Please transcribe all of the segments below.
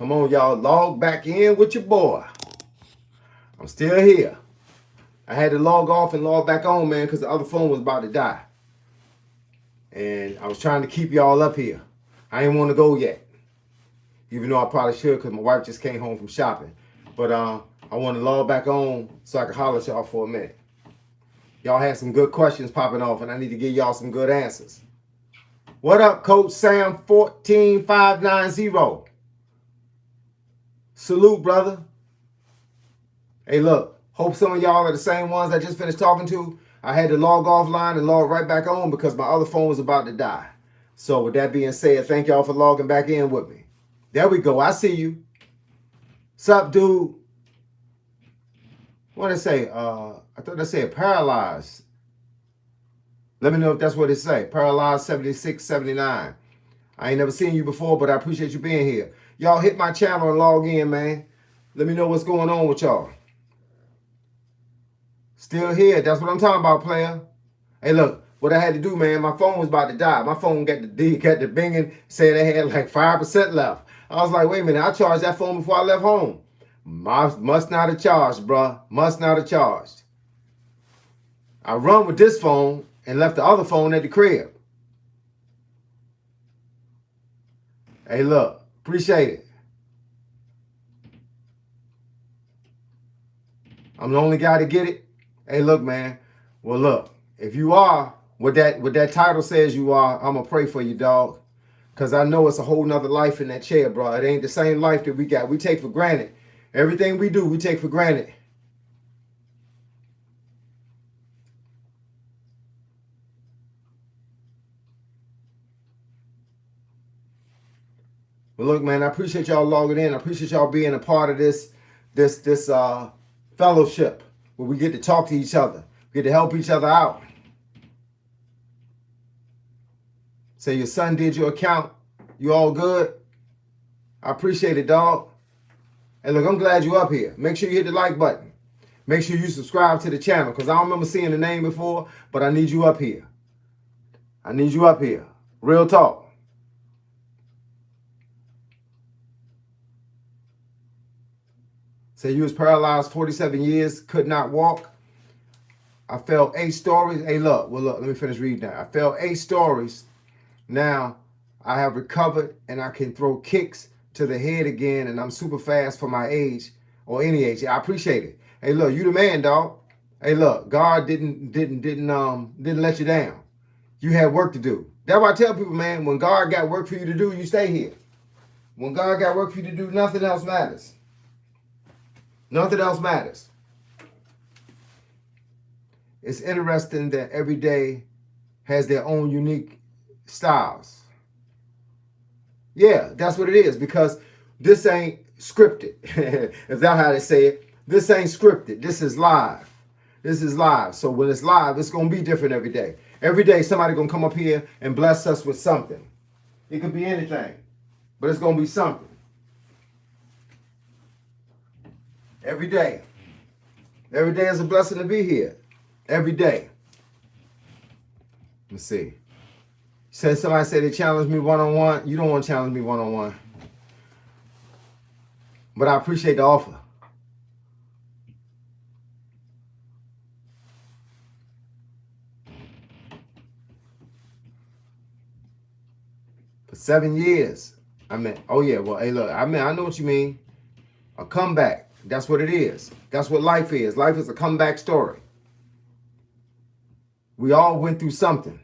Come on, y'all. Log back in with your boy. I'm still here. I had to log off and log back on, man, because the other phone was about to die. And I was trying to keep y'all up here. I didn't want to go yet. Even though I probably should, because my wife just came home from shopping. But I want to log back on so I can holler at y'all for a minute. Y'all had some good questions popping off, and I need to give y'all some good answers. What up, Coach Sam 14590? Salute, brother. Hey, look, hope some of y'all are the same ones I just finished talking to. I had to log offline and log right back on because my other phone was about to die. So with that being said, thank y'all for logging back in with me. There we go. I see you. Sup, dude? What did it say? I thought they said paralyzed. Let me know if that's what it say. Paralyzed 7679. I ain't never seen you before, but I appreciate you being here. Y'all hit my channel and log in, man. Let me know what's going on with y'all. Still here. That's what I'm talking about, player. Hey, look, what I had to do, man, my phone was about to die. My phone got the binging, said they had like 5% left. I was like, wait a minute, I charged that phone before I left home. Must not have charged, bruh. Must not have charged. I run with this phone and left the other phone at the crib. Hey, look, appreciate it. I'm the only guy to get it. Hey, look, man. Well, look, if you are what that title says you are, I'm gonna pray for you, dog. Cause I know it's a whole nother life in that chair, bro. It ain't the same life that we got. We take for granted. Everything we do, we take for granted. But look, man, I appreciate y'all logging in. I appreciate y'all being a part of this fellowship where we get to talk to each other. We get to help each other out. Say your son did your account. You all good? I appreciate it, dog. And look, I'm glad you up here. Make sure you hit the like button. Make sure you subscribe to the channel because I don't remember seeing the name before, but I need you up here. I need you up here. Real talk. Say you was paralyzed 47 years, could not walk. I fell 8 stories. Hey, look, let me finish reading that. I fell 8 stories. Now I have recovered and I can throw kicks to the head again, and I'm super fast for my age or any age. I appreciate it. Hey, look, you the man, dog. Hey, look, God didn't let you down. You had work to do. That's why I tell people, man, when God got work for you to do, you stay here. When God got work for you to do, nothing else matters. Nothing else matters. It's interesting that every day has their own unique styles. Yeah, that's what it is, because this ain't scripted. Is that how they say it? This ain't scripted. This is live. This is live. So when it's live, it's going to be different every day. Every day, somebody going to come up here and bless us with something. It could be anything, but it's going to be something. Every day. Every day is a blessing to be here. Every day. Let's see. Somebody said they challenged me one-on-one. You don't want to challenge me one-on-one. But I appreciate the offer. For 7 years. Oh yeah, well, hey, look, I know what you mean. A comeback. That's what it is. That's what life is. Life is a comeback story. We all went through something.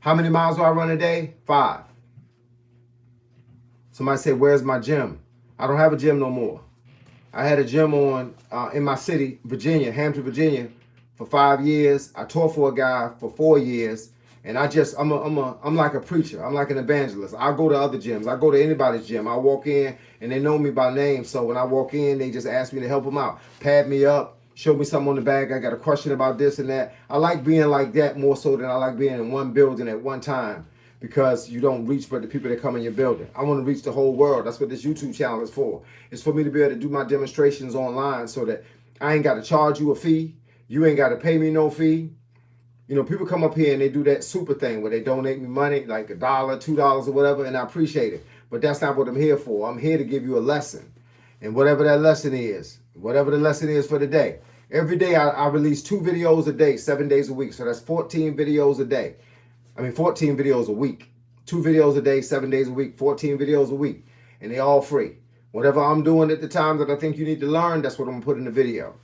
How many miles do I run a day? 5. Somebody said, where's my gym? I don't have a gym no more. I had a gym in my city, Virginia, Hampton, Virginia, for 5 years. I taught for a guy for 4 years. And I'm like a preacher. I'm like an evangelist. I go to other gyms. I go to anybody's gym. I walk in and they know me by name. So when I walk in, they just ask me to help them out. Pad me up, show me something on the bag. I got a question about this and that. I like being like that more so than I like being in one building at one time, because you don't reach but the people that come in your building. I want to reach the whole world. That's what this YouTube channel is for. It's for me to be able to do my demonstrations online so that I ain't got to charge you a fee. You ain't got to pay me no fee. You know, people come up here and they do that super thing where they donate me money, like $1, $2 or whatever, and I appreciate it. But that's not what I'm here for. I'm here to give you a lesson. And whatever that lesson is, whatever the lesson is for the day. Every day I release 2 videos a day, 7 days a week. So that's 14 videos a day. 14 videos a week. 2 videos a day, 7 days a week, 14 videos a week. And they all free. Whatever I'm doing at the time that I think you need to learn, that's what I'm going to put in the video.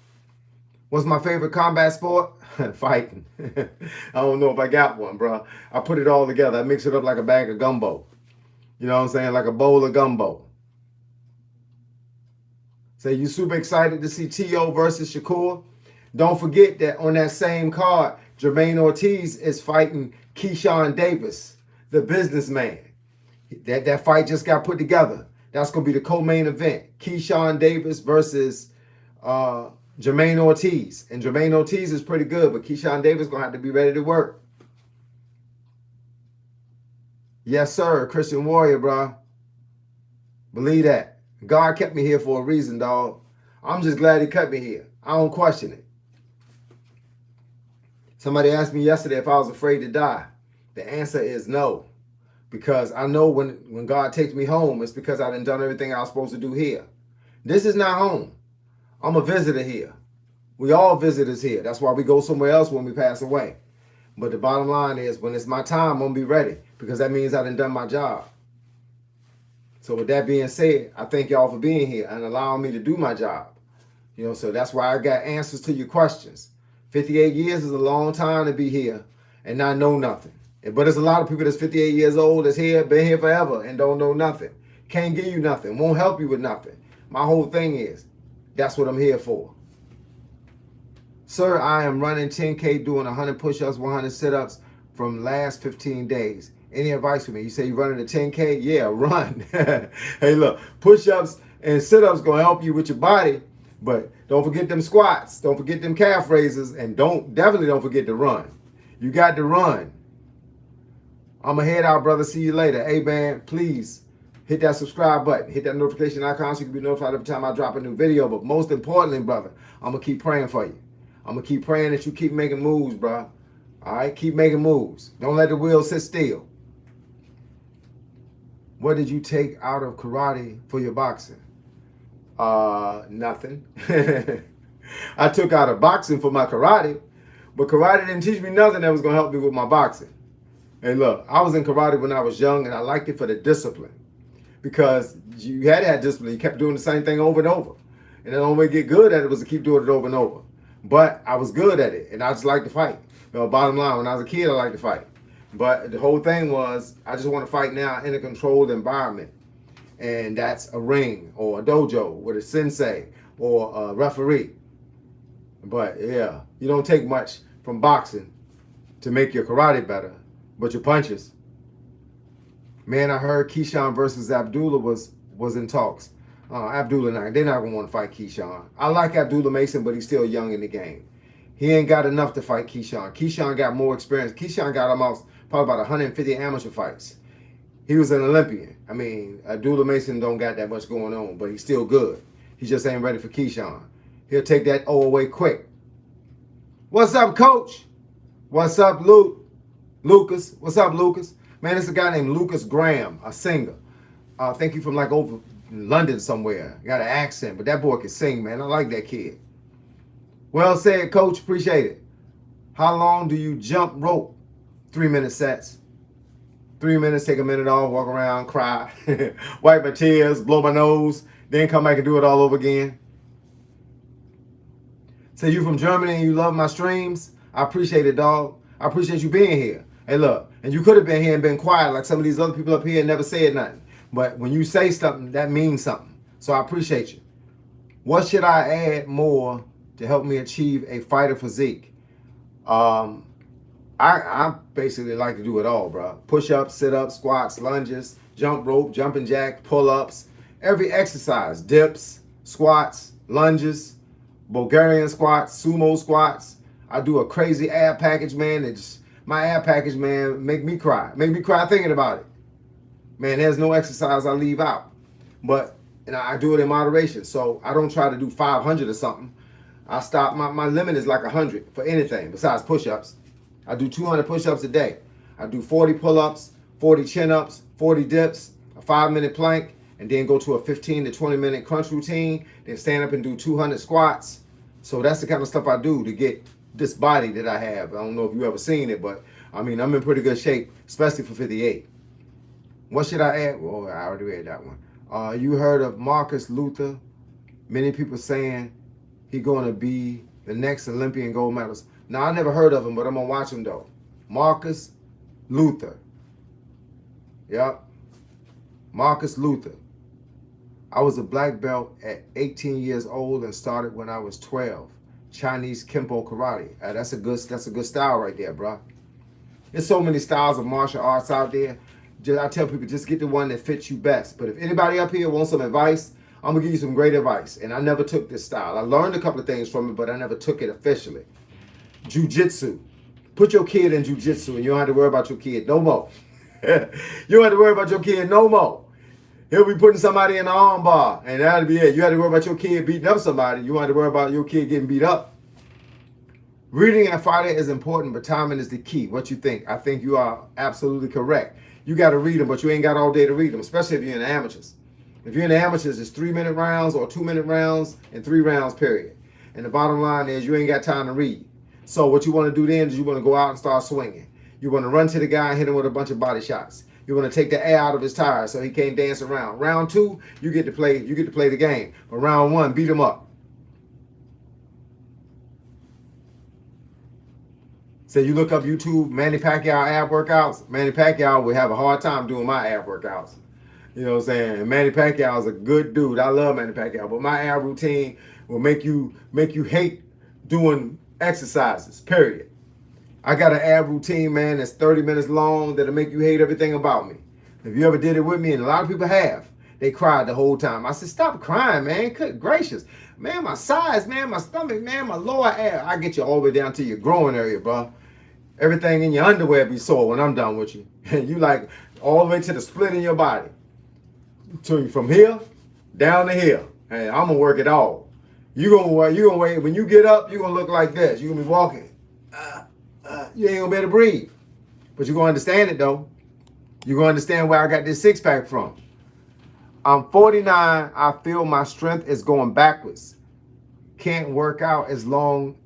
What's my favorite combat sport? Fighting. I don't know if I got one, bro. I put it all together. I mix it up like a bag of gumbo. You know what I'm saying? Like a bowl of gumbo. So you super excited to see T.O. versus Shakur? Don't forget that on that same card, Jermaine Ortiz is fighting Keyshawn Davis, the businessman. That fight just got put together. That's going to be the co-main event. Keyshawn Davis versus Jermaine Ortiz. And Jermaine Ortiz is pretty good, but Keyshawn Davis is going to have to be ready to work. Yes, sir. Christian Warrior, bro. Believe that. God kept me here for a reason, dog. I'm just glad he kept me here. I don't question it. Somebody asked me yesterday if I was afraid to die. The answer is no. Because I know when God takes me home, it's because I done everything I was supposed to do here. This is not home. I'm a visitor here. We all visitors here. That's why we go somewhere else when we pass away. But the bottom line is, when it's my time, I'm going to be ready. Because that means I done my job. So with that being said, I thank y'all for being here and allowing me to do my job. You know, so that's why I got answers to your questions. 58 years is a long time to be here and not know nothing. But there's a lot of people that's 58 years old that's here, been here forever and don't know nothing. Can't give you nothing, won't help you with nothing. My whole thing is, that's what I'm here for. Sir, I am running 10K, doing 100 push-ups, 100 sit-ups from last 15 days. Any advice for me? You say you're running a 10K? Yeah, run. Hey, look, push-ups and sit-ups going to help you with your body, but don't forget them squats. Don't forget them calf raises, and definitely don't forget to run. You got to run. I'm going to head out, brother. See you later. Hey, man, please hit that subscribe button. Hit that notification icon so you can be notified every time I drop a new video. But most importantly, brother, I'm going to keep praying for you. I'm going to keep praying that you keep making moves, bro. All right? Keep making moves. Don't let the wheel sit still. What did you take out of karate for your boxing? Nothing. I took out of boxing for my karate, but karate didn't teach me nothing that was going to help me with my boxing. Hey, look, I was in karate when I was young, and I liked it for the discipline. Because you had to have discipline. You kept doing the same thing over and over. And the only way to get good at it was to keep doing it over and over. But I was good at it, and I just liked to fight. You know, bottom line, when I was a kid, I liked to fight. But the whole thing was, I just want to fight now in a controlled environment. And that's a ring or a dojo with a sensei or a referee. But yeah, you don't take much from boxing to make your karate better, but your punches. Man, I heard Keyshawn versus Abdullah was in talks. Abdullah, they're not going to want to fight Keyshawn. I like Abdullah Mason, but he's still young in the game. He ain't got enough to fight Keyshawn. Keyshawn got more experience. Keyshawn got almost probably about 150 amateur fights. He was an Olympian. I mean, Abdullah Mason don't got that much going on, but he's still good. He just ain't ready for Keyshawn. He'll take that O away quick. What's up, Coach? What's up, Lucas? What's up, Lucas? Man, it's a guy named Lucas Graham, a singer. I think he's from like over London somewhere. Got an accent, but that boy can sing, man. I like that kid. Well said, Coach. Appreciate it. How long do you jump rope? 3-minute sets. 3 minutes, take a minute off, walk around, cry, wipe my tears, blow my nose, then come back and do it all over again. Say you from Germany and you love my streams. I appreciate it, dog. I appreciate you being here. Hey, look, and you could have been here and been quiet like some of these other people up here and never said nothing. But when you say something, that means something. So I appreciate you. What should I add more to help me achieve a fighter physique? I basically like to do it all, bro. Push-ups, sit-ups, squats, lunges, jump rope, jumping jack, pull-ups. Every exercise, dips, squats, lunges, Bulgarian squats, sumo squats. I do a crazy ab package, man. My ab package, man, make me cry. Make me cry thinking about it. Man, there's no exercise I leave out. But I do it in moderation. So I don't try to do 500 or something. I stop. My limit is like 100 for anything besides push-ups. I do 200 push-ups a day. I do 40 pull-ups, 40 chin-ups, 40 dips, 5-minute plank, and then go to a 15 to 20-minute crunch routine, then stand up and do 200 squats. So that's the kind of stuff I do to get this body that I have. I don't know if you ever seen it, but I mean, I'm in pretty good shape, especially for 58. What should I add? Well, I already read that one. You heard of Marcus Luther? Many people saying he going to be the next Olympian gold medalist. Now, I never heard of him, but I'm going to watch him, though. Marcus Luther. Yep. Marcus Luther. I was a black belt at 18 years old and started when I was 12. Chinese Kempo Karate. That's a good style right there, bro. There's so many styles of martial arts out there. I tell people, just get the one that fits you best. But if anybody up here wants some advice, I'm going to give you some great advice. And I never took this style. I learned a couple of things from it, but I never took it officially. Jiu-jitsu. Put your kid in jiu-jitsu and you don't have to worry about your kid no more. You don't have to worry about your kid no more. He'll be putting somebody in the arm bar, and that'll be it. You had to worry about your kid beating up somebody. You don't have to worry about your kid getting beat up. Reading at fighter is important, but timing is the key. What you think? I think you are absolutely correct. You got to read them, but you ain't got all day to read them, especially if you're in the amateurs. If you're in the amateurs, it's 3-minute rounds or 2-minute rounds and 3 rounds, period. And the bottom line is you ain't got time to read. So what you want to do then is you want to go out and start swinging. You want to run to the guy and hit him with a bunch of body shots. You want to take the air out of his tires so he can't dance around. Round 2, you get to play the game. But round 1, beat him up. So you look up YouTube, Manny Pacquiao ab workouts. Manny Pacquiao would have a hard time doing my ab workouts. You know what I'm saying? And Manny Pacquiao is a good dude. I love Manny Pacquiao, but my ab routine will make you hate doing exercises, period. I got an ab routine, man, that's 30 minutes long that'll make you hate everything about me. If you ever did it with me, and a lot of people have, they cried the whole time. I said, stop crying, man. Good gracious. Man, my sides, man, my stomach, man, my lower ab. I get you all the way down to your groin area, bro. Everything in your underwear be sore when I'm done with you. And you like all the way to the split in your body. From here down to here. Hey, I'm gonna work it all. You gonna wait. When you get up, you're gonna look like this. You're gonna be walking. You ain't gonna be able to breathe. But you're gonna understand it though. You're gonna understand where I got this 6-pack from. I'm 49. I feel my strength is going backwards. Can't work out as long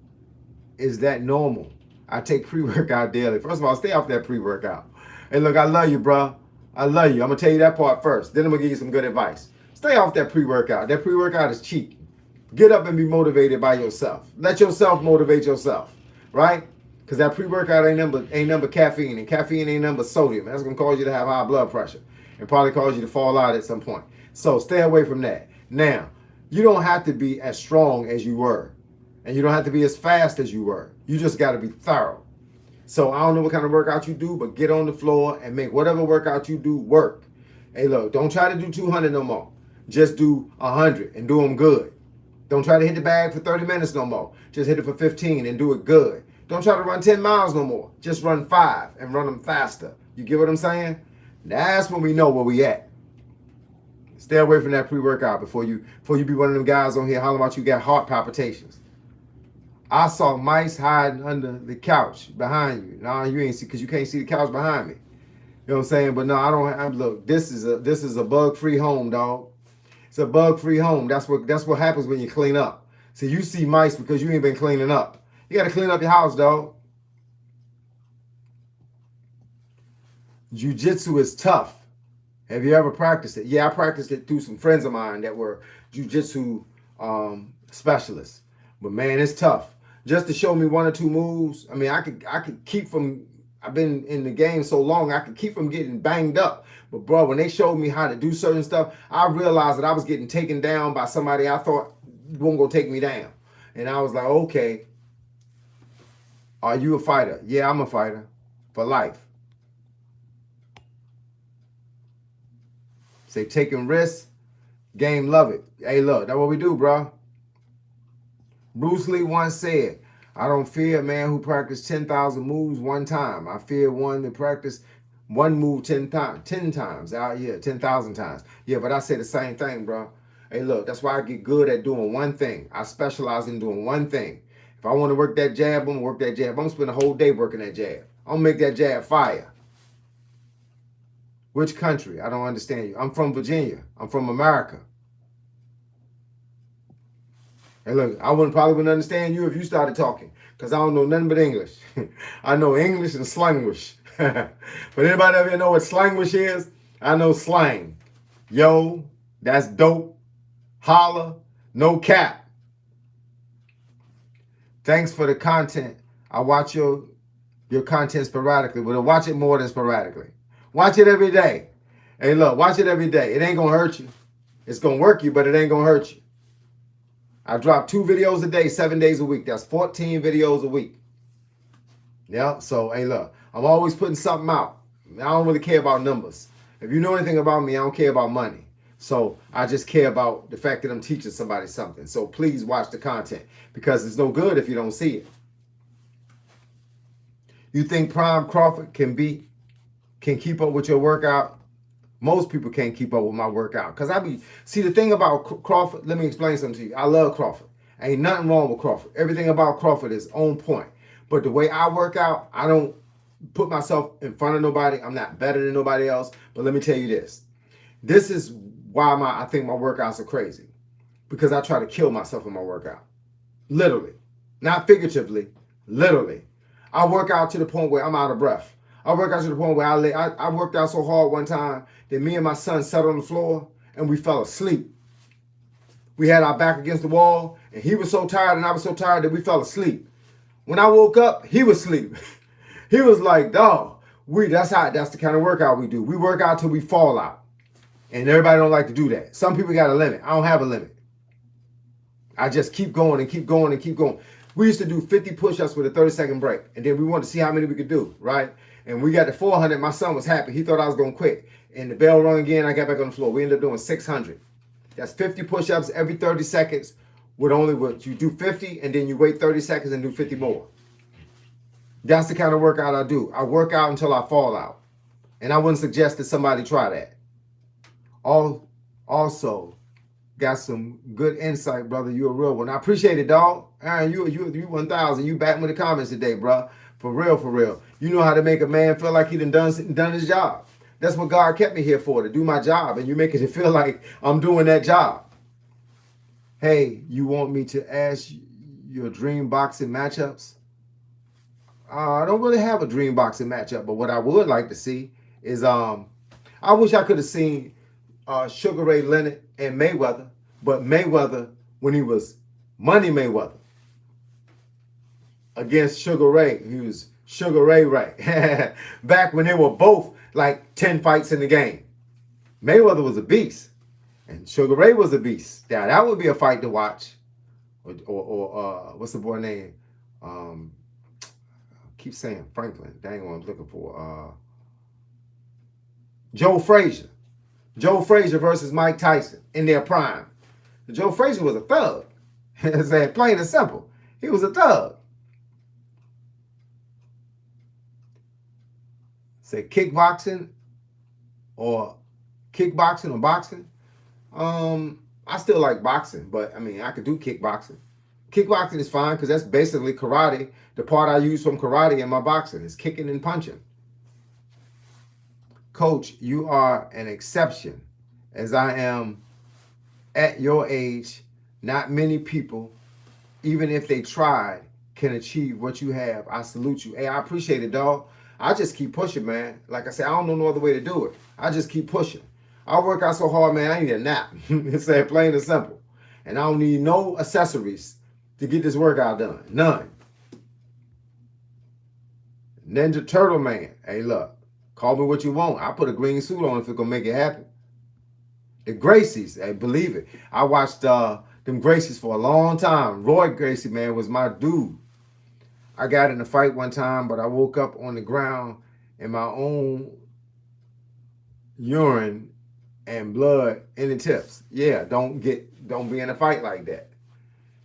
as that normal. I take pre-workout daily. First of all, stay off that pre-workout. Hey, look, I love you, bro. I love you. I'm going to tell you that part first. Then I'm going to give you some good advice. Stay off that pre-workout. That pre-workout is cheap. Get up and be motivated by yourself. Let yourself motivate yourself, right? Because that pre-workout ain't number caffeine, and caffeine ain't number sodium. That's going to cause you to have high blood pressure and probably cause you to fall out at some point. So stay away from that. Now, you don't have to be as strong as you were, and you don't have to be as fast as you were. You just got to be thorough. So I don't know what kind of workout you do, but get on the floor and make whatever workout you do work. Hey, look, don't try to do 200 no more. Just do 100 and do them good. Don't try to hit the bag for 30 minutes no more. Just hit it for 15 and do it good. Don't try to run 10 miles no more. Just run 5 and run them faster. You get what I'm saying? That's when we know where we at. Stay away from that pre-workout before you be one of them guys on here hollering about you got heart palpitations. I saw mice hiding under the couch behind you. No, you ain't see, because you can't see the couch behind me. You know what I'm saying? But no, I don't. Look, this is a bug-free home, dog. It's a bug-free home. That's what happens when you clean up. So you see mice because you ain't been cleaning up. You got to clean up your house, dog. Jiu-jitsu is tough. Have you ever practiced it? Yeah, I practiced it through some friends of mine that were jiu-jitsu specialists. But man, it's tough. Just to show me 1 or 2 moves, I mean, I could keep from, I've been in the game so long, I could keep from getting banged up. But bro, when they showed me how to do certain stuff, I realized that I was getting taken down by somebody I thought wasn't gonna take me down. And I was like, okay, are you a fighter? Yeah, I'm a fighter for life. Say taking risks, game love it. Hey, look, that's what we do, bro. Bruce Lee once said, I don't fear a man who practiced 10,000 moves one time. I fear one that practiced one move 10 times. Out here, 10,000 times. Yeah, but I say the same thing, bro. Hey, look, that's why I get good at doing one thing. I specialize in doing one thing. If I want to work that jab, I'm going to work that jab. I'm going to spend a whole day working that jab. I'm going to make that jab fire. Which country? I don't understand you. I'm from Virginia. I'm from America. Hey, look, probably wouldn't understand you if you started talking, because I don't know nothing but English. I know English and slangwish. But anybody ever know what slangwish is? I know slang. Yo, that's dope. Holla, no cap. Thanks for the content. I watch your content sporadically, but I watch it more than sporadically. Watch it every day. Hey, look, watch it every day. It ain't gonna hurt you. It's gonna work you, but it ain't gonna hurt you. I drop 2 videos a day, 7 days a week. That's 14 videos a week. Yeah, so hey, look, I'm always putting something out. I don't really care about numbers. If you know anything about me, I don't care about money. So I just care about the fact that I'm teaching somebody something. So please watch the content, because it's no good if you don't see it. You think Prime Crawford can keep up with your workout? Most people can't keep up with my workout. Because see, the thing about Crawford, let me explain something to you. I love Crawford. Ain't nothing wrong with Crawford. Everything about Crawford is on point. But the way I work out, I don't put myself in front of nobody. I'm not better than nobody else. But let me tell you this. This is why I think my workouts are crazy. Because I try to kill myself in my workout. Literally. Not figuratively. Literally. I work out to the point where I'm out of breath. I work out to the point where I worked out so hard one time that me and my son sat on the floor and we fell asleep. We had our back against the wall, and he was so tired and I was so tired that we fell asleep. When I woke up, he was asleep. He was like, dog, that's the kind of workout we do. We work out till we fall out. And everybody don't like to do that. Some people got a limit. I don't have a limit. I just keep going and keep going and keep going. We used to do 50 push-ups with a 30-second break. And then we wanted to see how many we could do, right? And we got to 400. My son was happy. He thought I was going to quit. And the bell rung again. I got back on the floor. We ended up doing 600. That's 50 push-ups every 30 seconds with only what you do 50, and then you wait 30 seconds and do 50 more. That's the kind of workout I do. I work out until I fall out. And I wouldn't suggest that somebody try that. Also, got some good insight, brother. You a real one. I appreciate it, dog. Aaron, you 1,000. You back with the comments today, bro. For real, for real. You know how to make a man feel like he done his job. That's what God kept me here for, to do my job. And you making it feel like I'm doing that job. Hey, you want me to ask your dream boxing matchups? I don't really have a dream boxing matchup, but what I would like to see is I wish I could have seen Sugar Ray Leonard and Mayweather, but Mayweather when he was Money Mayweather against Sugar Ray. He was Sugar Ray Ray. Back when they were both like 10 fights in the game. Mayweather was a beast and Sugar Ray was a beast. Now that would be a fight to watch. Or what's the boy name? Keep saying Franklin. Dang what I'm looking for. Joe Frazier. Joe Frazier versus Mike Tyson in their prime. Joe Frazier was a thug. Plain and simple. He was a thug. Say kickboxing or boxing. I still like boxing, but I mean I could do kickboxing. Kickboxing is fine because that's basically karate. The part I use from karate in my boxing is kicking and punching. Coach, you are an exception. As I am at your age, not many people, even if they tried, can achieve what you have. I salute you. Hey, I appreciate it, dog. I just keep pushing, man. Like I said, I don't know no other way to do it. I just keep pushing. I work out so hard, man, I need a nap. It's that plain and simple. And I don't need no accessories to get this workout done. None. Ninja Turtle Man. Hey, look. Call me what you want. I put a green suit on if it's going to make it happen. The Gracies. Hey, believe it. I watched them Gracies for a long time. Roy Gracie, man, was my dude. I got in a fight one time, but I woke up on the ground in my own urine and blood in the tips. Yeah, don't be in a fight like that.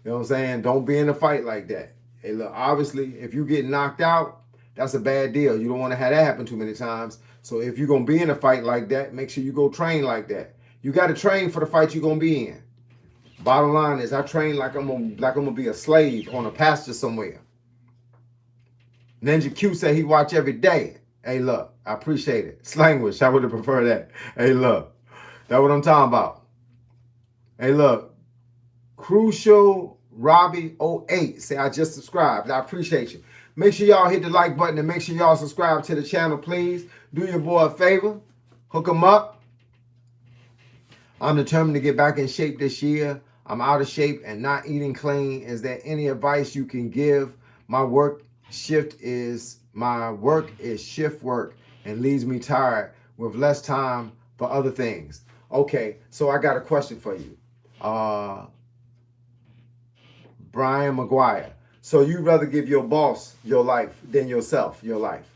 You know what I'm saying? Don't be in a fight like that. Hey, look, obviously, if you get knocked out, that's a bad deal. You don't want to have that happen too many times. So if you're going to be in a fight like that, make sure you go train like that. You got to train for the fight you're going to be in. Bottom line is I train like I'm gonna be a slave on a pasture somewhere. Ninja Q said he watch every day. Hey, look, I appreciate it. Slanglish, I would have preferred that. Hey, look, that's what I'm talking about. Hey, look, Crucial Robbie '08 say I just subscribed. I appreciate you. Make sure y'all hit the like button and make sure y'all subscribe to the channel, please. Do your boy a favor. Hook him up. I'm determined to get back in shape this year. I'm out of shape and not eating clean. Is there any advice you can give? My work is shift work and leaves me tired with less time for other things. Okay, so I got a question for you. Brian McGuire. So you'd rather give your boss your life than yourself your life.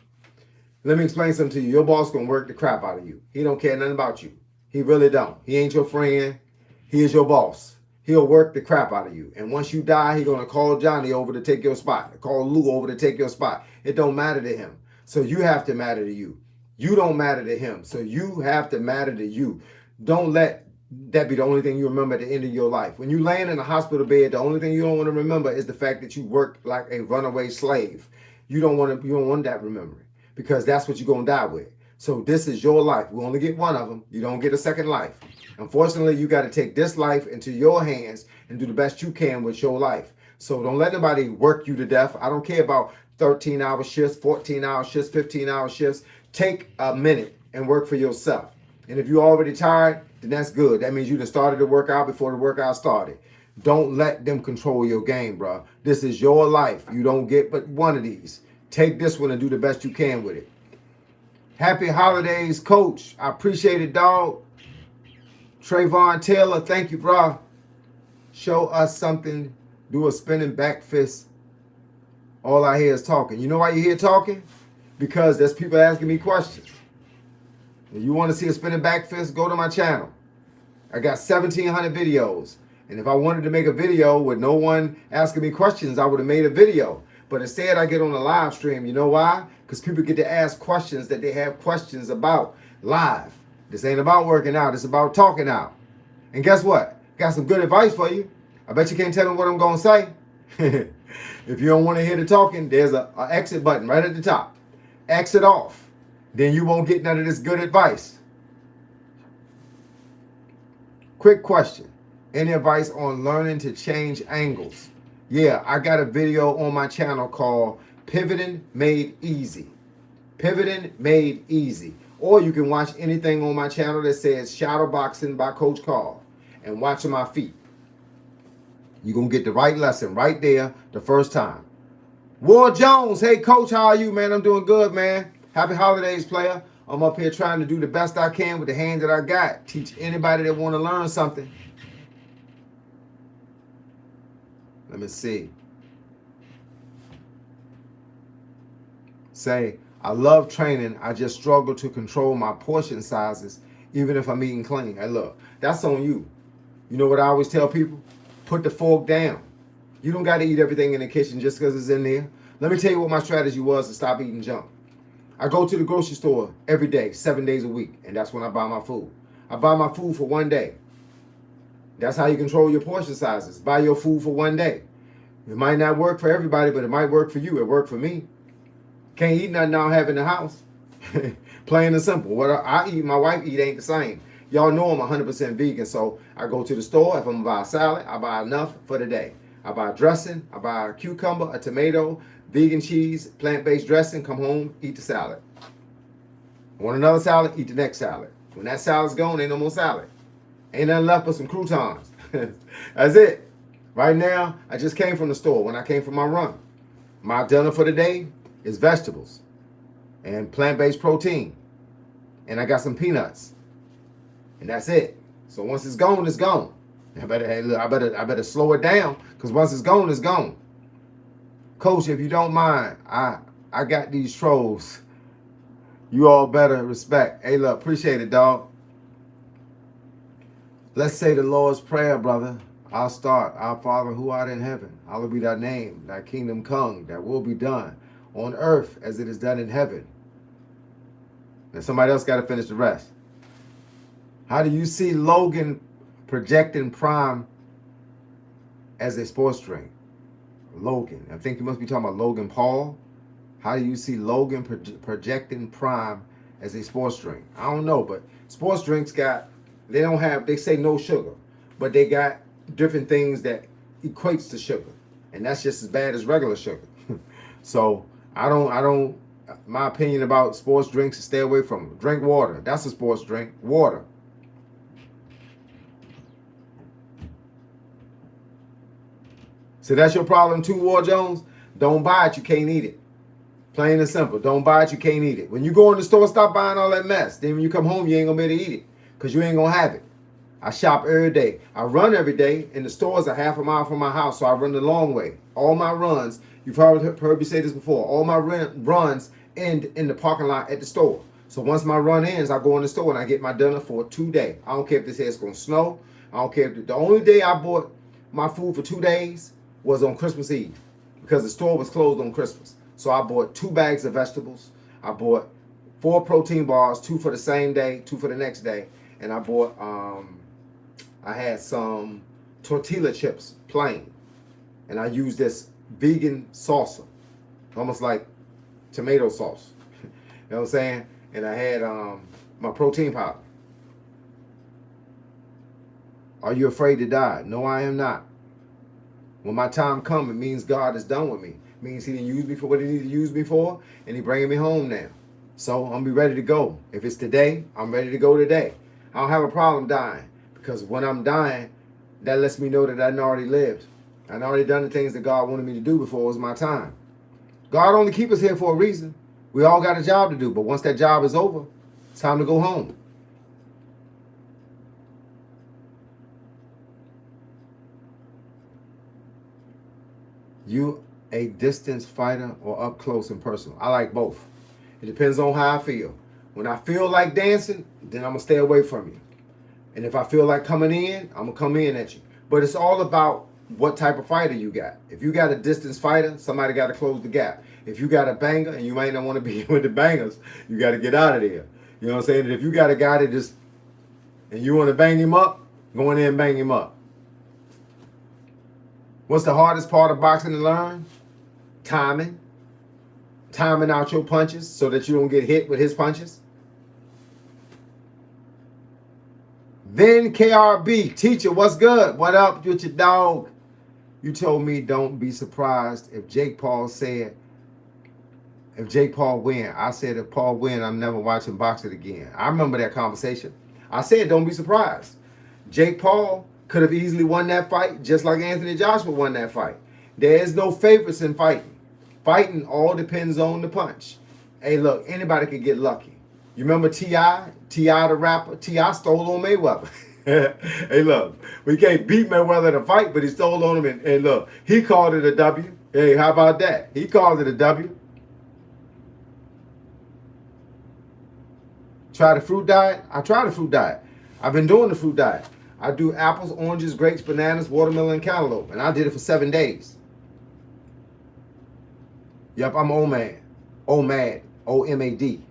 Let me explain something to you. Your boss gonna work the crap out of you. He don't care nothing about you. He really don't. He ain't your friend. He is your boss. He'll work the crap out of you. And once you die, he gonna call Johnny over to take your spot. Call Lou over to take your spot. It don't matter to him. So you have to matter to you. You don't matter to him. So you have to matter to you. Don't let that be the only thing you remember at the end of your life. When you laying in a hospital bed, the only thing you don't want to remember is the fact that you worked like a runaway slave. You don't want that remembering, because that's what you're gonna die with. So this is your life. We only get one of them. You don't get a second life. Unfortunately, you got to take this life into your hands and do the best you can with your life. So don't let nobody work you to death. I don't care about 13-hour shifts, 14-hour shifts, 15-hour shifts. Take a minute and work for yourself. And if you're already tired, then that's good. That means you done started the workout before the workout started. Don't let them control your game, bro. This is your life. You don't get but one of these. Take this one and do the best you can with it. Happy holidays, Coach. I appreciate it, dog. Trayvon Taylor, thank you, bro. Show us something. Do a spinning back fist. All I hear is talking. You know why you hear talking? Because there's people asking me questions. If you want to see a spinning back fist, go to my channel. I got 1,700 videos. And if I wanted to make a video with no one asking me questions, I would have made a video. But instead, I get on a live stream. You know why? Because people get to ask questions that they have questions about live. This ain't about working out. It's about talking out. And guess what? Got some good advice for you. I bet you can't tell me what I'm going to say. If you don't want to hear the talking, there's an exit button right at the top. Exit off. Then you won't get none of this good advice. Quick question. Any advice on learning to change angles? Yeah, I got a video on my channel called Pivoting Made Easy. Pivoting Made Easy. Or you can watch anything on my channel that says Shadow Boxing by Coach Carl and watching my feet. You're going to get the right lesson right there the first time. War Jones, hey Coach, how are you, man? I'm doing good, man. Happy holidays, player. I'm up here trying to do the best I can with the hand that I got. Teach anybody that want to learn something. Let me see. Say, I love training. I just struggle to control my portion sizes, even if I'm eating clean. Hey, look, that's on you. You know what I always tell people? Put the fork down. You don't got to eat everything in the kitchen just because it's in there. Let me tell you what my strategy was to stop eating junk. I go to the grocery store every day, 7 days a week, and that's when I buy my food. I buy my food for one day. That's how you control your portion sizes. Buy your food for one day. It might not work for everybody, but it might work for you. It worked for me. Can't eat nothing I don't have in the house. Plain and simple. What I eat, my wife eat ain't the same. Y'all know I'm 100% vegan, so I go to the store. If I'm going to buy a salad, I buy enough for the day. I buy dressing. I buy a cucumber, a tomato, vegan cheese, plant-based dressing. Come home, eat the salad. Want another salad? Eat the next salad. When that salad's gone, ain't no more salad. Ain't nothing left but some croutons. That's it. Right now, I just came from the store when I came from my run. My dinner for the day is vegetables and plant-based protein. And I got some peanuts. And that's it. So once it's gone, it's gone. I better slow it down, because once it's gone, it's gone. Coach, if you don't mind, I got these trolls. You all better respect. Hey, look, appreciate it, dog. Let's say the Lord's Prayer, brother. I'll start. Our Father who art in heaven, hallowed be thy name. Thy kingdom come, that will be done on earth as it is done in heaven. And somebody else got to finish the rest. How do you see Logan projecting Prime as a sports drink? Logan. I think you must be talking about Logan Paul. How do you see Logan projecting Prime as a sports drink? I don't know, but sports drinks they don't have, they say no sugar, but they got different things that equates to sugar. And that's just as bad as regular sugar. So my opinion about sports drinks is stay away from them. Drink water. That's a sports drink. Water. So that's your problem too, War Jones? Don't buy it, you can't eat it. Plain and simple. Don't buy it, you can't eat it. When you go in the store, stop buying all that mess. Then when you come home, you ain't gonna be able to eat it. Because you ain't gonna have it. I shop every day. I run every day, and the stores are half a mile from my house, so I run the long way. All my runs, you've heard me say this before, all my runs end in the parking lot at the store. So once my run ends, I go in the store and I get my dinner for 2 days. I don't care if this it's gonna snow. I don't care if the only day I bought my food for 2 days was on Christmas Eve because the store was closed on Christmas. So I bought 2 bags of vegetables. I bought 4 protein bars, 2 for the same day, 2 for the next day. And I bought, I had some tortilla chips plain. And I used this vegan salsa, almost like tomato sauce. You know what I'm saying? And I had my protein powder. Are you afraid to die? No, I am not. When my time comes, it means God is done with me. It means he didn't use me for what he needed to use me for, and he bringing me home now. So I'm going to be ready to go. If it's today, I'm ready to go today. I don't have a problem dying, because when I'm dying, that lets me know that I already lived. I already done the things that God wanted me to do before it was my time. God only keep us here for a reason. We all got a job to do, but once that job is over, it's time to go home. You a distance fighter or up close and personal? I like both. It depends on how I feel. When I feel like dancing, then I'm going to stay away from you. And if I feel like coming in, I'm going to come in at you. But it's all about what type of fighter you got. If you got a distance fighter, somebody got to close the gap. If you got a banger, and you might not want to be with the bangers, you got to get out of there. You know what I'm saying? And if you got a guy that just, and you want to bang him up, go in there and bang him up. What's the hardest part of boxing to learn? Timing. Timing out your punches so that you don't get hit with his punches. Then KRB, teacher, what's good? What up with your dog? You told me don't be surprised if Jake Paul win. I said if Paul win, I'm never watching boxing again. I remember that conversation. I said don't be surprised. Jake Paul could have easily won that fight just like Anthony Joshua won that fight. There is no favorites in fighting. Fighting all depends on the punch. Hey, look, anybody can get lucky. You remember T.I.? T.I. the rapper? T.I. stole on Mayweather. Hey, look, we can't beat Mayweather in a fight, but he stole on him, and look, he called it a W. Hey, how about that? He called it a W. Try the fruit diet? I tried the fruit diet. I've been doing the fruit diet. I do apples, oranges, grapes, bananas, watermelon, and cantaloupe. And I did it for 7 days. Yep, I'm OMAD. OMAD. O-M-A-D.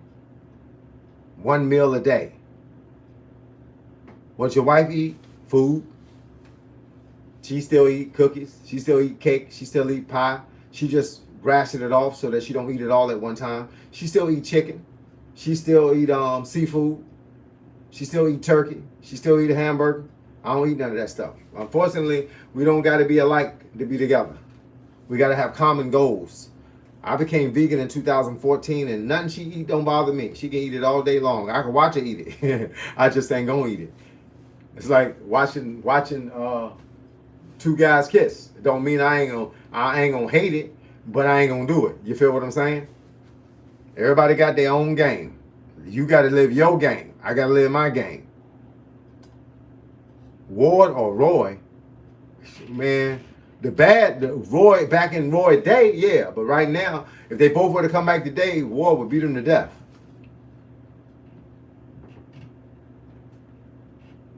1 meal a day. What your wife eat? Food. She still eat cookies. She still eat cake. She still eat pie. She just ration it off so that she don't eat it all at one time. She still eat chicken. She still eat seafood. She still eat turkey. She still eat a hamburger. I don't eat none of that stuff. Unfortunately, we don't got to be alike to be together. We got to have common goals. I became vegan in 2014, and nothing she eat don't bother me. She can eat it all day long. I can watch her eat it. I just ain't gonna eat it. It's like watching 2 guys kiss. It don't mean I ain't gonna hate it, but I ain't gonna do it. You feel what I'm saying? Everybody got their own game. You got to live your game. I got to live my game. Ward or Roy, man, the Roy back in Roy day, yeah. But right now, if they both were to come back today, Ward would beat them to death.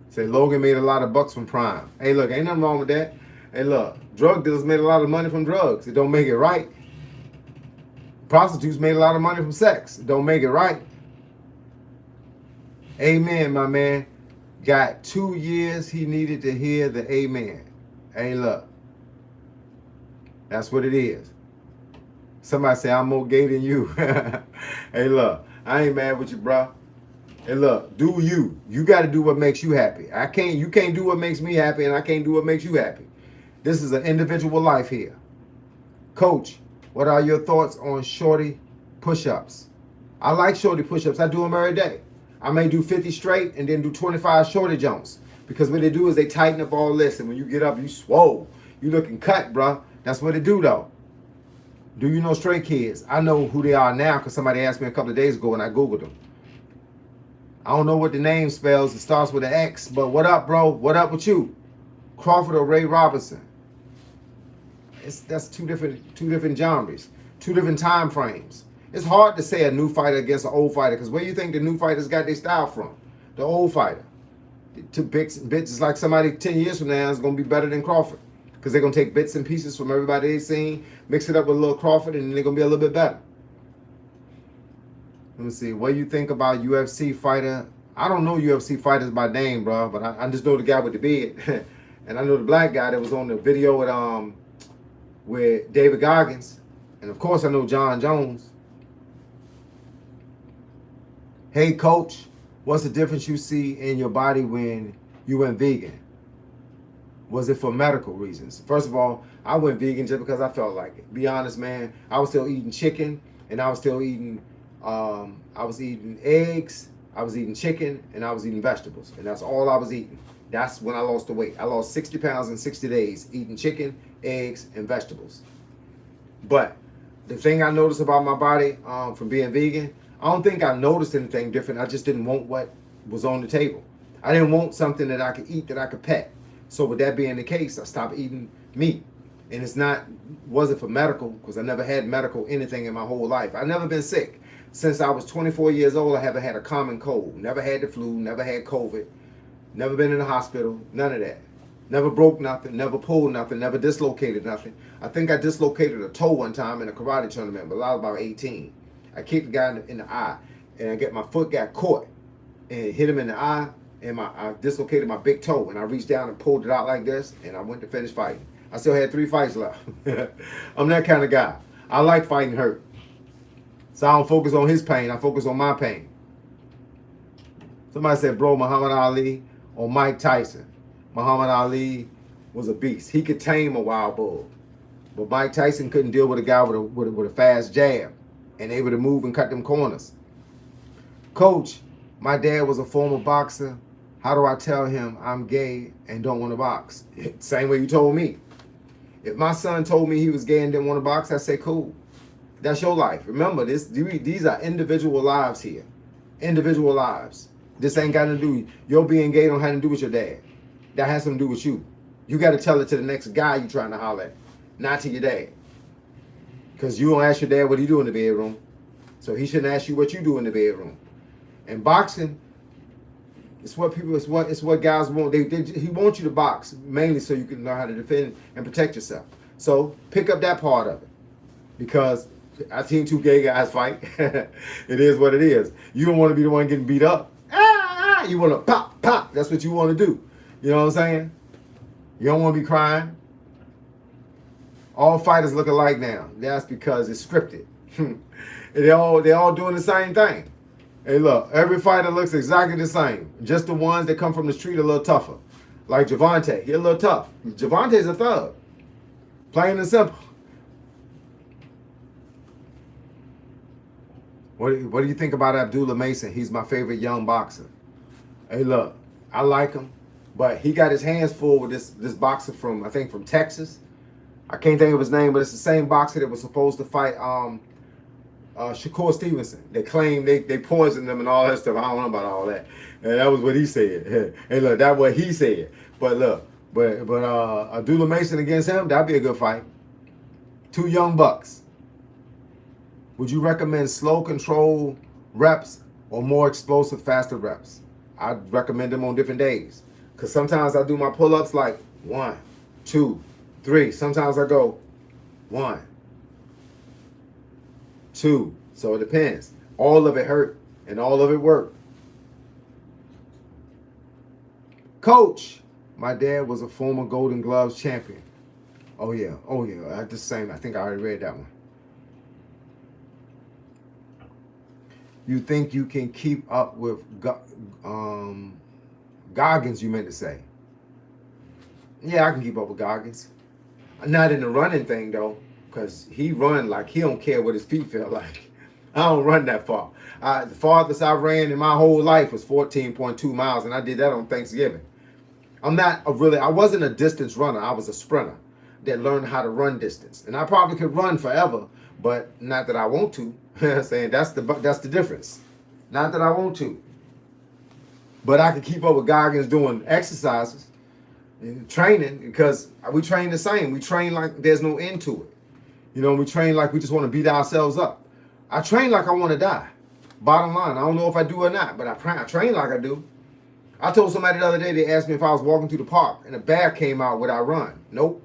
Say Logan made a lot of bucks from Prime. Hey, look, ain't nothing wrong with that. Hey, look, drug dealers made a lot of money from drugs. It don't make it right. Prostitutes made a lot of money from sex. It don't make it right. Amen, my man. Got 2 years he needed to hear the amen. Hey, look. That's what it is. Somebody say I'm more gay than you. Hey, look, I ain't mad with you, bro. Hey, look, do you. You got to do what makes you happy. You can't do what makes me happy, and I can't do what makes you happy. This is an individual life here. Coach, what are your thoughts on shorty push-ups? I like shorty push-ups. I do them every day. I may do 50 straight and then do 25 shorty jumps. Because what they do is they tighten up all this. And when you get up, you swole. You looking cut, bro. That's what they do, though. Do you know Stray Kids? I know who they are now because somebody asked me a couple of days ago and I Googled them. I don't know what the name spells. It starts with an X. But what up, bro? What up with you? Crawford or Ray Robinson? That's two different genres, two different time frames. It's hard to say a new fighter against an old fighter because where you think the new fighters got their style from? The old fighter. To bits is like somebody 10 years from now is going to be better than Crawford because they're going to take bits and pieces from everybody they've seen, mix it up with a little Crawford, and they're going to be a little bit better. Let me see. What do you think about UFC fighter? I don't know UFC fighters by name, bro, but I just know the guy with the beard. And I know the black guy that was on the video with David Goggins. And of course I know John Jones. Hey coach, what's the difference you see in your body when you went vegan? Was it for medical reasons? First of all, I went vegan just because I felt like it. Be honest, man. I was still eating chicken and I was still eating eggs, I was eating chicken, and I was eating vegetables. And that's all I was eating. That's when I lost the weight. I lost 60 pounds in 60 days eating chicken, eggs, and vegetables. But the thing I noticed about my body from being vegan, I don't think I noticed anything different. I just didn't want what was on the table. I didn't want something that I could eat that I could pet. So with that being the case, I stopped eating meat. And wasn't for medical, because I never had medical anything in my whole life. I've never been sick. Since I was 24 years old, I haven't had a common cold. Never had the flu, never had COVID. Never been in the hospital, none of that. Never broke nothing, never pulled nothing, never dislocated nothing. I think I dislocated a toe one time in a karate tournament, but I was about 18. I kicked the guy in the eye, and my foot got caught and hit him in the eye, and I dislocated my big toe, and I reached down and pulled it out like this, and I went to finish fighting. I still had 3 fights left. I'm that kind of guy. I like fighting hurt. So I don't focus on his pain, I focus on my pain. Somebody said, bro, Muhammad Ali or Mike Tyson. Muhammad Ali was a beast. He could tame a wild bull. But Mike Tyson couldn't deal with a guy with a fast jab and able to move and cut them corners. Coach, my dad was a former boxer. How do I tell him I'm gay and don't want to box? Same way you told me. If my son told me he was gay and didn't want to box, I'd say, cool. That's your life. Remember, these are individual lives here. Individual lives. This ain't got to do, your being gay don't have to do with your dad. That has something to do with you. You got to tell it to the next guy you trying to holler at, not to your dad. Because you don't ask your dad what he do in the bedroom. So he shouldn't ask you what you do in the bedroom. And boxing, it's what guys want. He wants you to box, mainly so you can learn how to defend and protect yourself. So pick up that part of it. Because I've seen 2 gay guys fight. It is what it is. You don't want to be the one getting beat up. You want to pop, pop. That's what you want to do. You know what I'm saying? You don't want to be crying. All fighters look alike now. That's because it's scripted. they all doing the same thing. Hey, look, every fighter looks exactly the same. Just the ones that come from the street are a little tougher. Like Javante, he's a little tough. Javante's a thug. Plain and simple. What do you think about Abdullah Mason? He's my favorite young boxer. Hey, look, I like him, but he got his hands full with this boxer from Texas. I can't think of his name, but it's the same boxer that was supposed to fight Shakur Stevenson. They claim they poisoned them and all that stuff. I don't know about all that. And that was what he said. Hey, look, that's what he said. But look, but Abdullah Mason against him, that'd be a good fight. 2 young bucks. Would you recommend slow control reps or more explosive, faster reps? I'd recommend them on different days. Because sometimes I do my pull-ups like 1, 2, 3. Sometimes I go 1, 2. So it depends. All of it hurt and all of it worked. Coach, my dad was a former Golden Gloves champion. Oh yeah. I think I already read that one. You think you can keep up with Goggins, you meant to say. Yeah, I can keep up with Goggins. Not in the running thing, though, because he run like he don't care what his feet feel like. I don't run that far. The farthest I ran in my whole life was 14.2 miles, and I did that on Thanksgiving. I wasn't a distance runner. I was a sprinter that learned how to run distance. And I probably could run forever, but not that I want to. Saying that's the difference. Not that I want to. But I can keep up with Goggins doing exercises and training because we train the same. We train like there's no end to it. You know, we train like we just want to beat ourselves up. I train like I want to die. Bottom line, I don't know if I do or not, but I train like I do. I told somebody the other day, they asked me if I was walking through the park and a bear came out, would I run? Nope.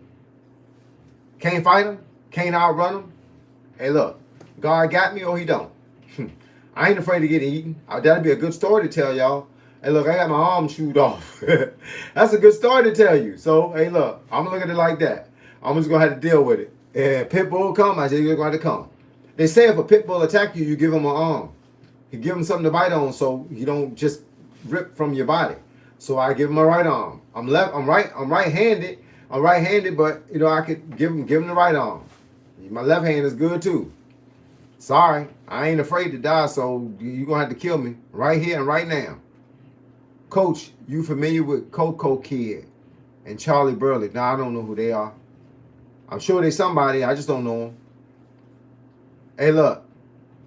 Can't fight him. Can't outrun him. Hey, look, God got me or he don't. I ain't afraid to get eaten. That'd be a good story to tell y'all. Hey, look, I got my arm chewed off. That's a good story to tell you. So, hey, look, I'm going to look at it like that. I'm just going to have to deal with it. And pit bull come, I say you're going to come. They say if a pit bull attack you, you give him an arm. You give him something to bite on so you don't just rip from your body. So I give him a right arm. I'm right-handed. I'm right-handed, but you know I could give him the right arm. My left hand is good too. Sorry, I ain't afraid to die, so you're gonna have to kill me right here and right now. Coach, you familiar with Coco Kid and Charlie Burley? No, I don't know who they are. I'm sure they somebody, I just don't know them. Hey, look.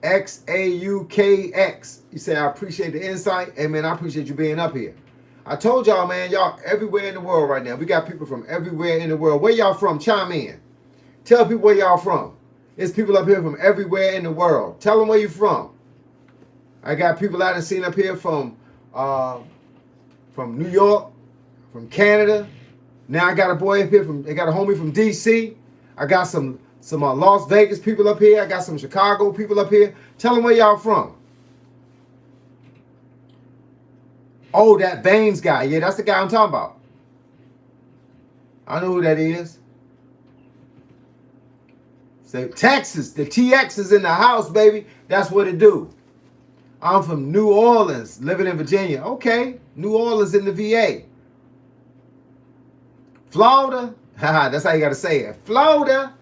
XAUKX. You say, I appreciate the insight. Hey, man, I appreciate you being up here. I told y'all, man, y'all everywhere in the world right now. We got people from everywhere in the world. Where y'all from? Chime in. Tell people where y'all from. There's people up here from everywhere in the world. Tell them where you from. I got people I done seen up here from New York, from Canada. Now I got a boy up here they got a homie from DC. I got some Las Vegas people up here. I got some Chicago people up here. Tell them where y'all from. Oh, that Baines guy. Yeah, that's the guy I'm talking about. I know who that is. Say Texas. The TX is in the house, baby. That's what it do. I'm from New Orleans, living in Virginia. Okay, New Orleans in the VA. Florida. Haha, that's how you got to say it. Florida.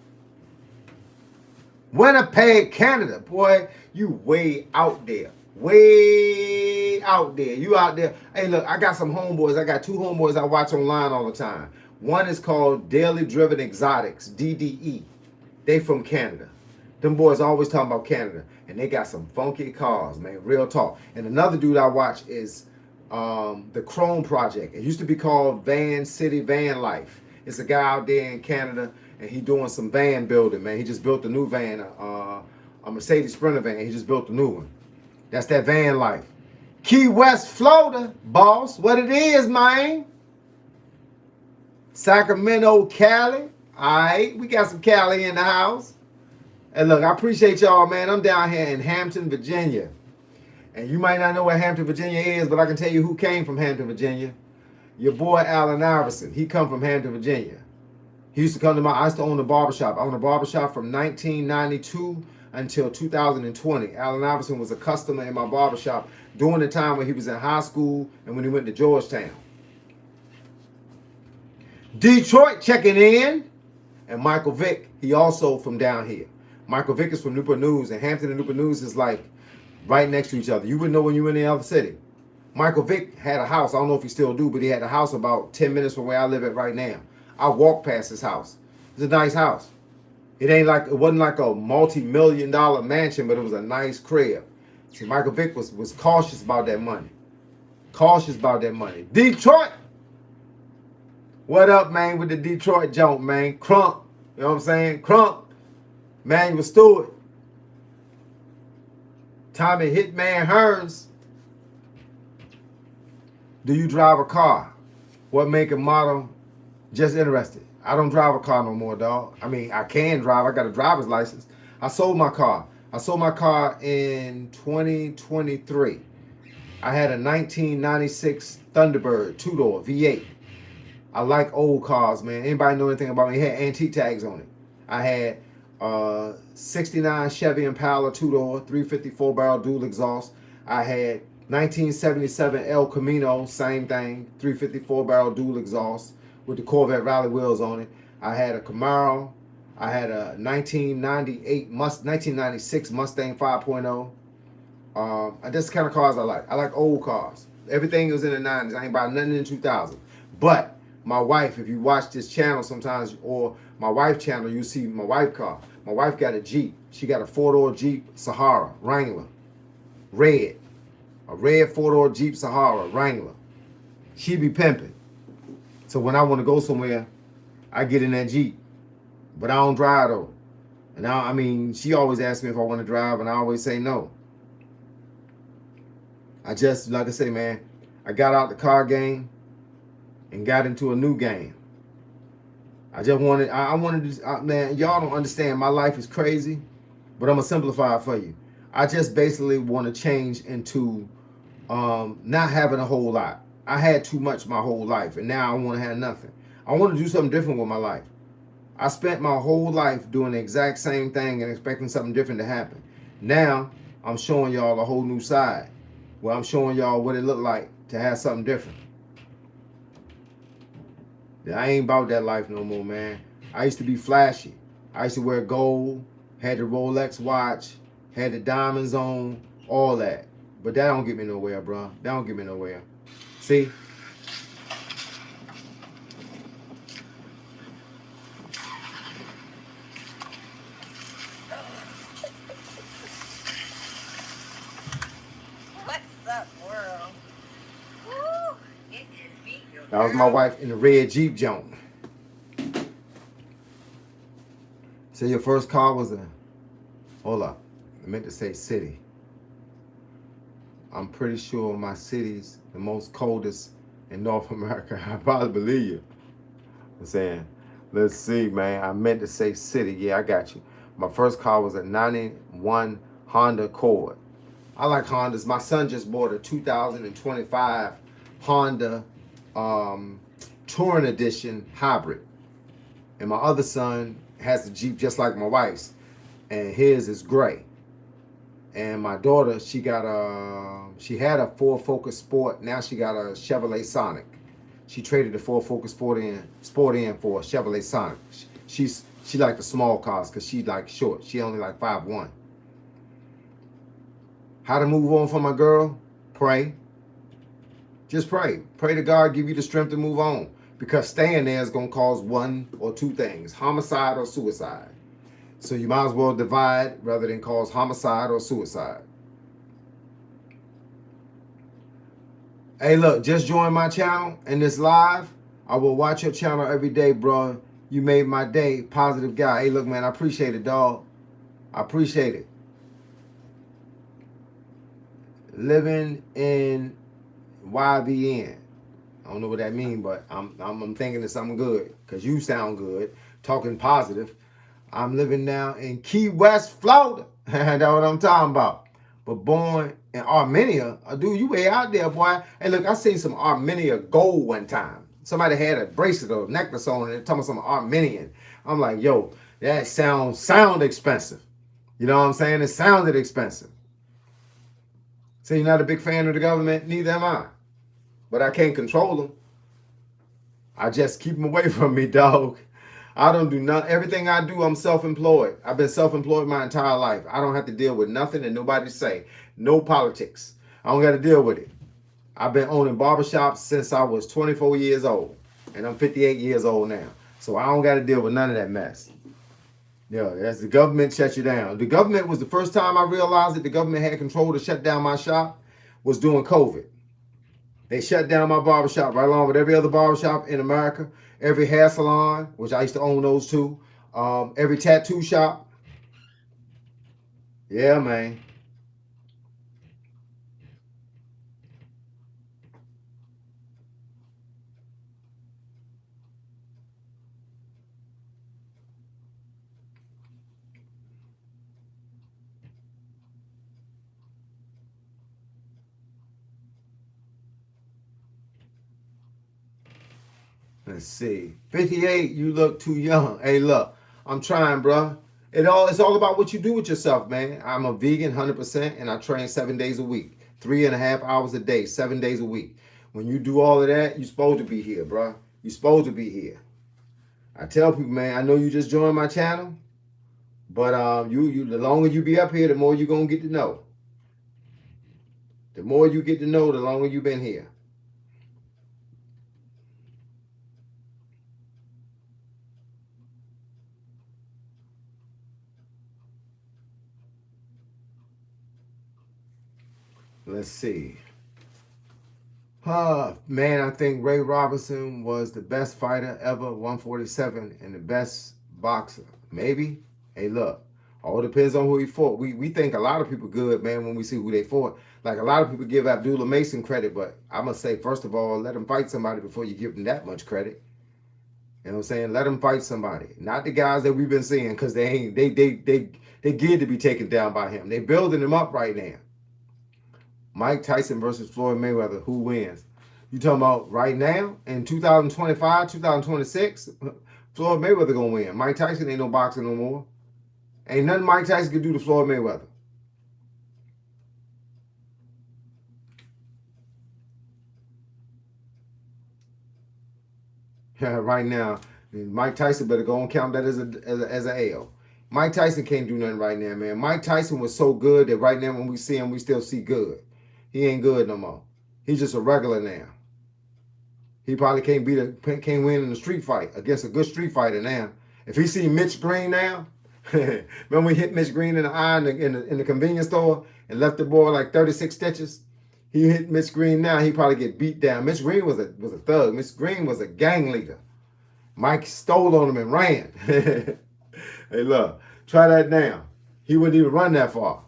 Winnipeg, Canada. Boy, you way out there. Way out there. You out there. Hey, look, I got some homeboys. I got two homeboys I watch online all the time. One is called Daily Driven Exotics, DDE. They from Canada. Them boys always talking about Canada. And they got some funky cars, man. Real talk. And another dude I watch is the Chrome Project. It used to be called Van City Van Life. It's a guy out there in Canada. And he doing some van building, man. He just built a new van, a Mercedes Sprinter van. He just built a new one. That's that van life. Key West, Florida, boss. What it is, man. Sacramento, Cali. All right, we got some Cali in the house. And look, I appreciate y'all, man. I'm down here in Hampton, Virginia. And you might not know where Hampton, Virginia is, but I can tell you who came from Hampton, Virginia. Your boy, Allen Iverson. He come from Hampton, Virginia. He used to come to I used to own a barbershop. I owned a barbershop from 1992 until 2020. Allen Iverson was a customer in my barbershop during the time when he was in high school and when he went to Georgetown. Detroit checking in. And Michael Vick, he also from down here. Michael Vick is from Newport News, and Hampton and Newport News is like right next to each other. You wouldn't know when you were in the other city. Michael Vick had a house. I don't know if he still do, but he had a house about 10 minutes from where I live at right now. I walked past his house. It's a nice house. It wasn't like a multi-million-dollar mansion, but it was a nice crib. See, Michael Vick was cautious about that money. Cautious about that money. Detroit. What up, man, with the Detroit joint, man? Crump. You know what I'm saying? Crump. Manuel Stewart. Tommy Hitman Hearns. Do you drive a car? What make and model? Just interested. I don't drive a car no more, dog. I mean, I can drive. I got a driver's license. I sold my car. I sold my car in 2023. I had a 1996 Thunderbird two-door V8. I like old cars, man. Anybody know anything about me? It had antique tags on it. I had '69 Chevy Impala two-door, 354 barrel dual exhaust. I had 1977 El Camino, same thing, 354 barrel dual exhaust with the Corvette rally wheels on it. I had a Camaro. I had a 1996 Mustang 5.0. And that's the kind of cars I like. I like old cars. Everything was in the 90s. I ain't buy nothing in 2000. But my wife, if you watch this channel sometimes, or my wife's channel, you see my wife car. My wife got a Jeep. She got a four-door Jeep Sahara Wrangler, red. A red four-door Jeep Sahara Wrangler. She be pimping. So when I want to go somewhere, I get in that Jeep. But I don't drive though. And I mean, she always asks me if I want to drive, and I always say no. I just, like I say, man, I got out the car game and got into a new game. I just wanted, I wanted to, man, y'all don't understand. My life is crazy, but I'm going to simplify it for you. I just basically want to change into not having a whole lot. I had too much my whole life, and now I want to have nothing. I want to do something different with my life. I spent my whole life doing the exact same thing and expecting something different to happen. Now, I'm showing y'all a whole new side, where I'm showing y'all what it looked like to have something different. I ain't about that life no more, man. I used to be flashy. I used to wear gold, had the Rolex watch, had the diamonds on, all that. But that don't get me nowhere, bro. That don't get me nowhere. See? What's up, world? Woo! It is me, your That was my wife in the red Jeep jump. So your first car was a, hold up, I meant to say city. I'm pretty sure my city's the most coldest in North America. I probably believe you. I'm saying, let's see, man. I meant to say city. Yeah, I got you. My first car was a 91 Honda Accord. I like Hondas. My son just bought a 2025 Honda Touring Edition Hybrid. And my other son has a Jeep just like my wife's. And his is gray. And my daughter, she had a Ford Focus Sport. Now she got a Chevrolet Sonic. She traded the Ford Focus Sport in for a Chevrolet Sonic. She like the small cars because she like short. She only like 5'1". How to move on for my girl? Pray. Just pray. Pray to God give you the strength to move on. Because staying there is going to cause one or two things. Homicide or suicide. So you might as well divide rather than cause homicide or suicide. Hey, look, just join my channel and this live. I will watch your channel every day, bro. You made my day. Positive guy. Hey, look, man, I appreciate it, dog. I appreciate it. Living in YVN. I don't know what that means, but I'm thinking it's something good because you sound good, talking positive. I'm living now in Key West, Florida. That's what I'm talking about. But born in Armenia, dude, you way out there, boy. Hey, look, I seen some Armenia gold one time. Somebody had a bracelet or a necklace on it, talking about some Armenian. I'm like, yo, that sound expensive. You know what I'm saying? It sounded expensive. So you're not a big fan of the government? Neither am I. But I can't control them. I just keep them away from me, dog. I don't do nothing. Everything I do, I'm self-employed. I've been self-employed my entire life. I don't have to deal with nothing and nobody say. No politics. I don't got to deal with it. I've been owning barbershops since I was 24 years old. And I'm 58 years old now. So I don't got to deal with none of that mess. Yeah, that's the government shut you down. The government was the first time I realized that the government had control to shut down my shop was during COVID. They shut down my barbershop right along with every other barbershop in America. Every hair salon, which I used to own those too. Every tattoo shop. Yeah, man. Let's see. 58, you look too young. Hey, look, I'm trying, bro. It's all about what you do with yourself, man. I'm a vegan 100% and I train 7 days a week, 3.5 hours a day, 7 days a week. When you do all of that, you're supposed to be here, bro. You're supposed to be here. I tell people, man, I know you just joined my channel, but you the longer you be up here, the more you're gonna get to know. The more you get to know, the longer you've been here. Let's see. Man, I think Ray Robinson was the best fighter ever, 147, and the best boxer. Maybe. Hey, look, all depends on who he fought. We think a lot of people good, man, when we see who they fought. Like a lot of people give Abdullah Mason credit, but I must say, first of all, let him fight somebody before you give him that much credit. You know what I'm saying? Let him fight somebody, not the guys that we've been seeing, because they get to be taken down by him. They building him up right now. Mike Tyson versus Floyd Mayweather, who wins? You talking about right now in 2025, 2026? Floyd Mayweather gonna win. Mike Tyson ain't no boxer no more. Ain't nothing Mike Tyson can do to Floyd Mayweather. Right now, Mike Tyson better go and count that as a L. Mike Tyson can't do nothing right now, man. Mike Tyson was so good that right now when we see him, we still see good. He ain't good no more. He's just a regular now. He probably can't win in a street fight against a good street fighter now. If he see Mitch Green now, remember we hit Mitch Green in the eye in the convenience store and left the boy like 36 stitches? He hit Mitch Green now, he probably get beat down. Mitch Green was a thug. Mitch Green was a gang leader. Mike stole on him and ran. Hey, look, try that now. He wouldn't even run that far.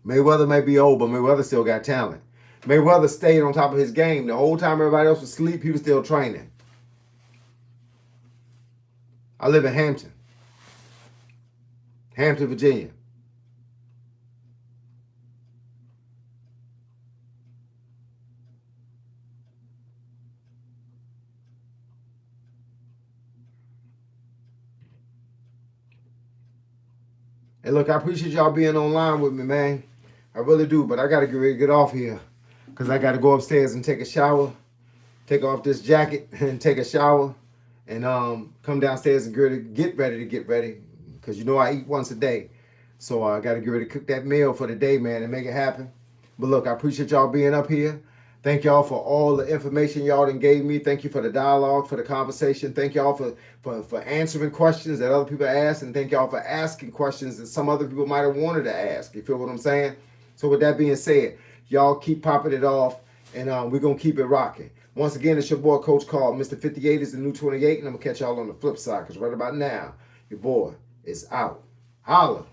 Mayweather may be old, but Mayweather still got talent. Mayweather stayed on top of his game. The whole time everybody else was asleep, he was still training. I live in Hampton, Virginia. Hey, look, I appreciate y'all being online with me, man. I really do, but I got to get ready to get off here because I got to go upstairs and take a shower, take off this jacket and take a shower, and come downstairs and get ready because you know I eat once a day. So I got to get ready to cook that meal for the day, man, and make it happen. But look, I appreciate y'all being up here. Thank y'all for all the information y'all done gave me. Thank you for the dialogue, for the conversation. Thank y'all for answering questions that other people asked. And thank y'all for asking questions that some other people might have wanted to ask. You feel what I'm saying? So with that being said, y'all keep popping it off. And we're going to keep it rocking. Once again, it's your boy, Coach Carl. Mr. 58 is the new 28. And I'm going to catch y'all on the flip side. Because right about now, your boy is out. Holla.